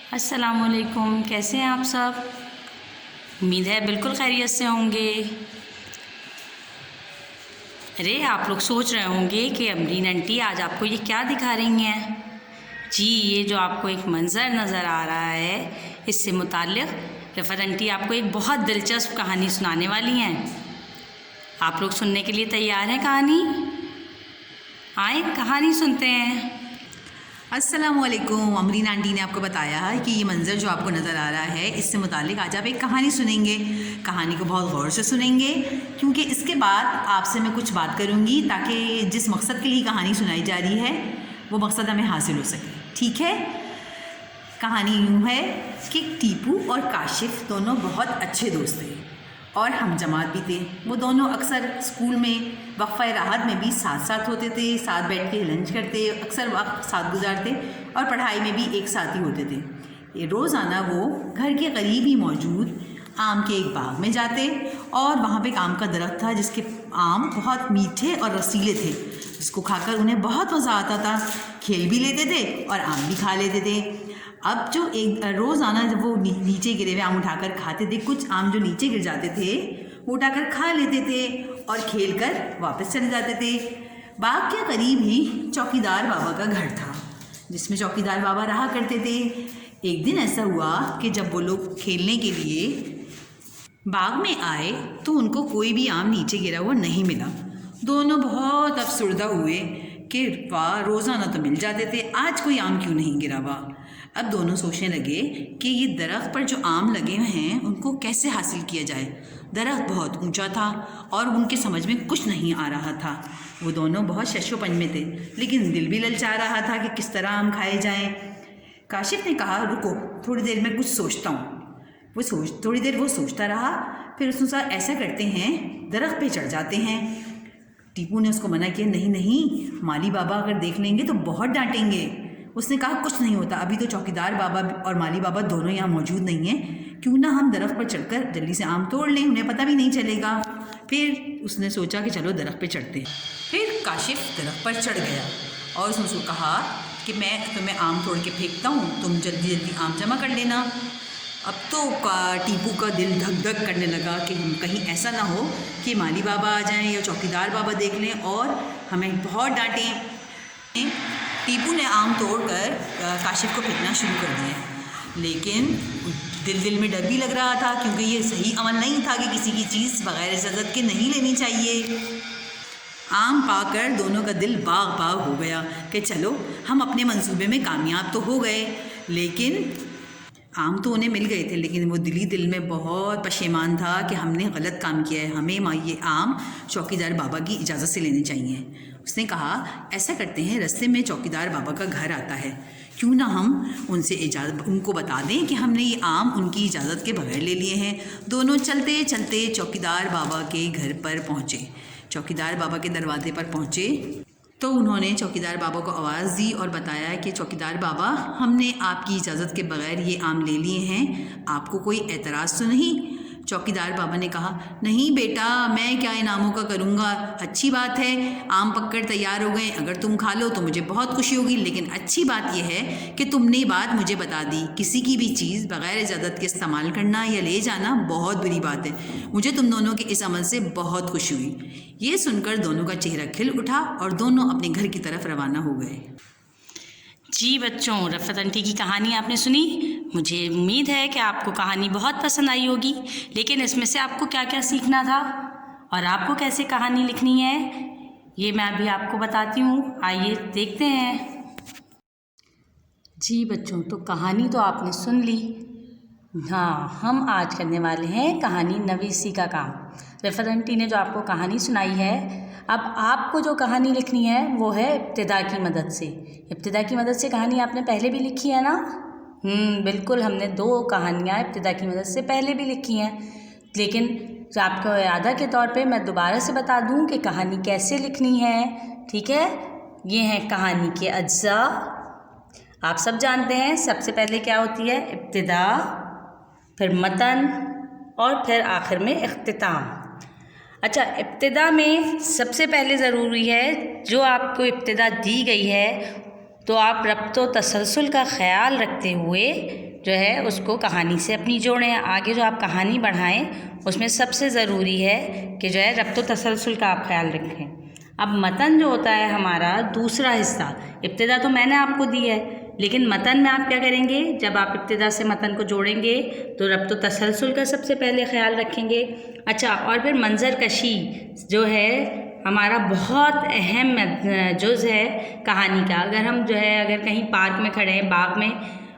अस्सलामुअलैकुम, कैसे हैं आप सब। उम्मीद है बिल्कुल खैरियत से होंगे। अरे आप लोग सोच रहे होंगे कि अमरीन आंटी आज आपको ये क्या दिखा रही हैं। जी, ये जो आपको एक मंज़र नज़र आ रहा है, इससे मुताल्लिक़ रफ़त आंटी आपको एक बहुत दिलचस्प कहानी सुनाने वाली हैं। आप लोग सुनने के लिए तैयार हैं कहानी? आए कहानी सुनते हैं। अस्सलामुअलैकुम। अमरीन आंटी ने आपको बताया है कि ये मंज़र जो आपको नज़र आ रहा है, इससे मुतालिक आज आप एक कहानी सुनेंगे। कहानी को बहुत गौर से सुनेंगे क्योंकि इसके बाद आपसे मैं कुछ बात करूँगी ताकि जिस मकसद के लिए कहानी सुनाई जा रही है वो मकसद हमें हासिल हो सके। ठीक है। कहानी यूँ है कि टीपू और काशिफ दोनों बहुत अच्छे दोस्त थे और हम जमात भी थे। वो दोनों अक्सर स्कूल में वक्फ़ा राहत में भी साथ साथ होते थे, साथ बैठ के लंच करते, अक्सर वक्त साथ गुजारते और पढ़ाई में भी एक साथ ही होते थे। ये रोज़ाना वो घर के करीब ही मौजूद आम के एक बाग में जाते और वहाँ पे एक आम का दरख्त था जिसके आम बहुत मीठे और रसीले थे, जिसको खाकर उन्हें बहुत मज़ा आता था। खेल भी लेते थे और आम भी खा लेते थे। अब जो एक रोज़ाना जब वो नीचे गिरे हुए आम उठाकर खाते थे, कुछ आम जो नीचे गिर जाते थे वो उठाकर खा लेते थे और खेल कर वापस चले जाते थे। बाग के करीब ही चौकीदार बाबा का घर था जिसमें चौकीदार बाबा रहा करते थे। एक दिन ऐसा हुआ कि जब वो लोग खेलने के लिए बाग में आए तो उनको कोई भी आम नीचे गिरा हुआ नहीं मिला। दोनों बहुत अफसरदा हुए कि वाह, रोज़ाना तो मिल जाते थे, आज कोई आम क्यों नहीं गिरा हुआ। अब दोनों सोचने लगे कि ये दरख्त पर जो आम लगे हुए हैं उनको कैसे हासिल किया जाए। दरख्त बहुत ऊंचा था और उनके समझ में कुछ नहीं आ रहा था। वो दोनों बहुत शशोपंज में थे, लेकिन दिल भी ललचा रहा था कि किस तरह आम खाए जाएं। काशिफ ने कहा, रुको थोड़ी देर मैं कुछ सोचता हूँ। थोड़ी देर वो सोचता रहा। फिर उसने कहा, ऐसा करते हैं, दरख्त पे चढ़ जाते हैं। टीपू ने उसको मना किया, नहीं नहीं, माली बाबा अगर देख लेंगे तो बहुत डांटेंगे। उसने कहा, कुछ नहीं होता, अभी तो चौकीदार बाबा और माली बाबा दोनों यहाँ मौजूद नहीं हैं, क्यों ना हम दरख्त पर चढ़कर जल्दी से आम तोड़ लें, उन्हें पता भी नहीं चलेगा। फिर उसने सोचा कि चलो दरख्त पर चढ़ते। फिर काशिफ दरख्त पर चढ़ गया और उसने उसको कहा कि मैं तुम्हें आम तोड़ के फेंकता हूँ, तुम जल्दी जल्दी आम जमा कर लेना। अब तो टीपू का दिल धक धक करने लगा कि कहीं ऐसा ना हो कि माली बाबा आ जाएं या चौकीदार बाबा देख लें और हमें बहुत डांटें। टीपू ने आम तोड़कर काशिफ को फेंकना शुरू कर दिया, लेकिन दिल में डर भी लग रहा था क्योंकि ये सही अमल नहीं था कि किसी की चीज़ बग़ैर इजाज़त के नहीं लेनी चाहिए। आम पाकर दोनों का दिल बाग बाग हो गया कि चलो हम अपने मंसूबे में कामयाब तो हो गए। लेकिन आम तो उन्हें मिल गए थे, लेकिन वो दिल में बहुत पशेमान था कि हमने गलत काम किया है, हमें ये आम चौकीदार बाबा की इजाज़त से लेने चाहिए। उसने कहा, ऐसा करते हैं, रास्ते में चौकीदार बाबा का घर आता है, क्यों ना हम उनको बता दें कि हमने ये आम उनकी इजाज़त के बगैर ले लिए हैं। दोनों चलते चलते चौकीदार बाबा के घर पर पहुँचे। चौकीदार बाबा के दरवाजे पर पहुँचे तो उन्होंने चौकीदार बाबा को आवाज़ दी और बताया कि चौकीदार बाबा, हमने आपकी इजाज़त के बगैर ये आम ले लिए हैं, आपको कोई एतराज़ तो नहीं। चौकीदार बाबा ने कहा, नहीं बेटा, मैं क्या इनामों का करूँगा, अच्छी बात है, आम पककर तैयार हो गए, अगर तुम खा लो तो मुझे बहुत खुशी होगी, लेकिन अच्छी बात यह है कि तुमने बात मुझे बता दी। किसी की भी चीज़ बग़ैर इजाज़त के इस्तेमाल करना या ले जाना बहुत बुरी बात है। मुझे तुम दोनों के इस अमल से बहुत खुशी हुई। ये सुनकर दोनों का चेहरा खिल उठा और दोनों अपने घर की तरफ रवाना हो गए। जी बच्चों, रफ़त आंटी की कहानी आपने सुनी। मुझे उम्मीद है कि आपको कहानी बहुत पसंद आई होगी, लेकिन इसमें से आपको क्या क्या सीखना था और आपको कैसे कहानी लिखनी है ये मैं अभी आपको बताती हूँ। आइए देखते हैं। जी बच्चों, तो कहानी तो आपने सुन ली। हाँ, हम आज करने वाले हैं कहानी नवीसी का काम। रफ़त आंटी ने जो आपको कहानी सुनाई है, अब आपको जो कहानी लिखनी है वो है इब्तिदा की मदद से। इब्तिदा की मदद से कहानी आपने पहले भी लिखी है ना? बिल्कुल, हमने 2 कहानियाँ इब्तिदा की मदद से पहले भी लिखी हैं, लेकिन आपको यादा के तौर पे मैं दोबारा से बता दूं कि कहानी कैसे लिखनी है। ठीक है, ये हैं कहानी के अज्जा। आप सब जानते हैं सबसे पहले क्या होती है, इब्तिदा, फिर मतन और फिर आखिर में इख्तिताम। अच्छा, इब्तिदा में सबसे पहले ज़रूरी है, जो आपको इब्तिदा दी गई है तो आप रब्तो तसलसल का ख़याल रखते हुए जो है उसको कहानी से अपनी जोड़ें। आगे जो आप कहानी बढ़ाएं उसमें सबसे ज़रूरी है कि जो है रब्त व तसलसल का आप ख्याल रखें। अब मतन जो होता है हमारा दूसरा हिस्सा, इब्तिदा तो मैंने आपको दी है, लेकिन मतन में आप क्या करेंगे, जब आप इब्तिदा से मतन को जोड़ेंगे तो रब्त व तसलसल का सबसे पहले ख्याल रखेंगे। अच्छा, और फिर मंज़र कशी जो है हमारा बहुत अहम जुज़ है कहानी का। अगर हम जो है अगर कहीं पार्क में खड़े हैं, बाग में,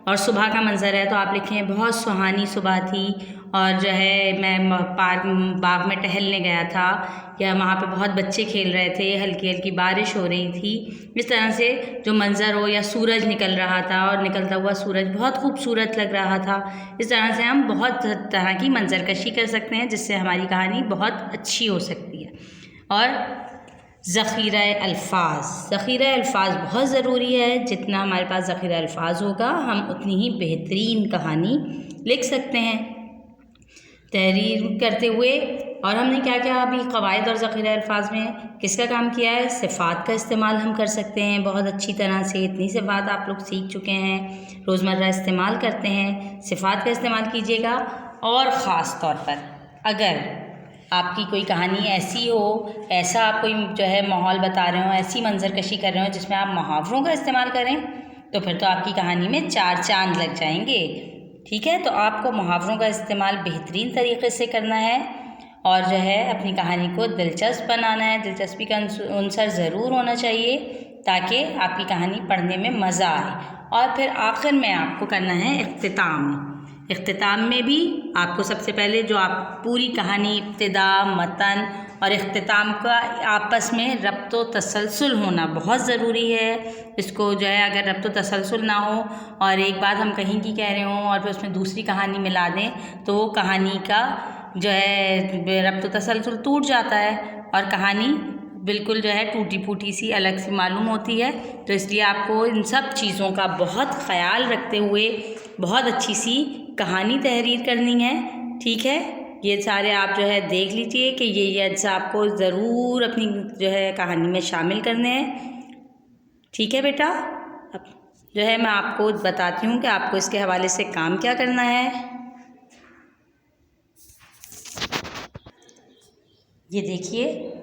और सुबह का मंज़र है तो आप लिखें बहुत सुहानी सुबह थी और जो है मैं बाग में टहलने गया था, या वहाँ पे बहुत बच्चे खेल रहे थे, हल्की हल्की बारिश हो रही थी। इस तरह से जो मंज़र हो, या सूरज निकल रहा था और निकलता हुआ सूरज बहुत खूबसूरत लग रहा था। इस तरह से हम बहुत तरह की मंज़र कशी कर सकते हैं जिससे हमारी कहानी बहुत अच्छी हो सकती है। और ज़ख़ीरा अल्फ़ाज़ बहुत ज़रूरी है। जितना हमारे पास ज़ख़ीरा अल्फ़ाज़ होगा हम उतनी ही बेहतरीन कहानी लिख सकते हैं तहरीर करते हुए। और हमने क्या क्या अभी क़वाइद और ज़ख़ीरा अल्फ़ाज़ में किसका काम किया है, सिफ़ात का इस्तेमाल हम कर सकते हैं बहुत अच्छी तरह से। इतनी सिफ़ात आप लोग सीख चुके हैं, रोज़मर्रा इस्तेमाल करते हैं, सिफ़ात का इस्तेमाल कीजिएगा। और ख़ास तौर पर अगर आपकी कोई कहानी ऐसी हो, ऐसा आप कोई जो है माहौल बता रहे हो, ऐसी मंज़र कशी कर रहे हो जिसमें आप मुहावरों का इस्तेमाल करें, तो फिर तो आपकी कहानी में 4 चांद लग जाएंगे। ठीक है, तो आपको मुहावरों का इस्तेमाल बेहतरीन तरीके से करना है और जो है अपनी कहानी को दिलचस्प बनाना है। दिलचस्पी का अंसर ज़रूर होना चाहिए ताकि आपकी कहानी पढ़ने में मज़ा आए। और फिर आखिर में आपको करना है इख्तिताम में भी आपको सबसे पहले जो आप पूरी कहानी, इब्तिदा, मतन और इख्तिताम का आपस में रब्त व तसलसल होना बहुत ज़रूरी है। इसको जो है अगर रब्त व तसलसल ना हो और एक बात हम कहीं की कह रहे हों और फिर उसमें दूसरी कहानी मिला दें तो वो कहानी का जो है रब्त व तसलसल टूट जाता है और कहानी बिल्कुल जो है टूटी फूटी सी अलग सी मालूम होती है। तो इसलिए आपको इन सब चीज़ों का बहुत ख़याल रखते हुए बहुत अच्छी सी कहानी तहरीर करनी है। ठीक है, ये सारे आप जो है देख लीजिए कि ये अज्जा आपको ज़रूर अपनी जो है कहानी में शामिल करने हैं। ठीक है बेटा, अब जो है मैं आपको बताती हूँ कि आपको इसके हवाले से काम क्या करना है। ये देखिए,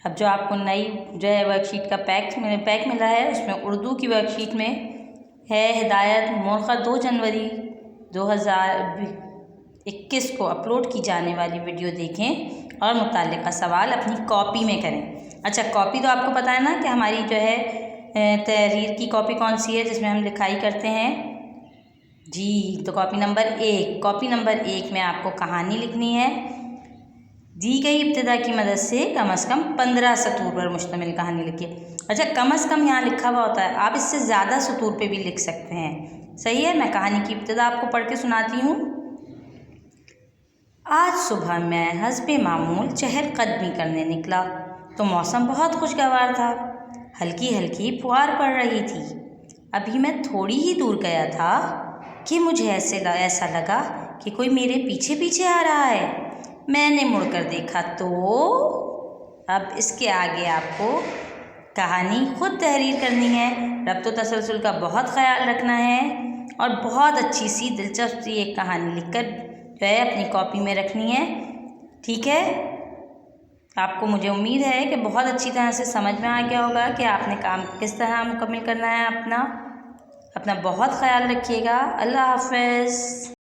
अब जो आपको नई जो है वर्कशीट का पैक मिला है उसमें उर्दू की वर्कशीट में है हिदायत। मौका 2 जनवरी 2021 को अपलोड की जाने वाली वीडियो देखें और मुताल्लिक़ा सवाल अपनी कॉपी में करें। अच्छा, कॉपी तो आपको पता है ना कि हमारी जो है तहरीर की कॉपी कौन सी है जिसमें हम लिखाई करते हैं जी, तो कॉपी नंबर 1 में आपको कहानी लिखनी है। दी गई इब्तिदा की मदद से कम 15 सतूर पर मुश्तमिल कहानी लिखिए। अच्छा, कम से कम यहाँ लिखा हुआ होता है, आप इससे ज़्यादा सतूर पे भी लिख सकते हैं। सही है, मैं कहानी की इब्तिदा आपको पढ़ के सुनाती हूँ। आज सुबह मैं हस्बे मामूल चहलकदमी करने निकला तो मौसम बहुत खुशगवार था। हल्की हल्की फुहार पड़ रही थी। अभी मैं थोड़ी ही दूर गया था कि मुझे ऐसा लगा कि कोई मेरे पीछे पीछे आ रहा है। मैंने मुड़कर देखा तो अब इसके आगे आपको कहानी खुद तहरीर करनी है। रब्त व तसलसल का बहुत ख्याल रखना है और बहुत अच्छी सी दिलचस्प सी एक कहानी लिखकर जो है अपनी कॉपी में रखनी है। ठीक है, आपको मुझे उम्मीद है कि बहुत अच्छी तरह से समझ में आ गया होगा कि आपने काम किस तरह मुकम्मल करना है। अपना बहुत ख्याल रखिएगा। अल्लाह हाफ़िज़।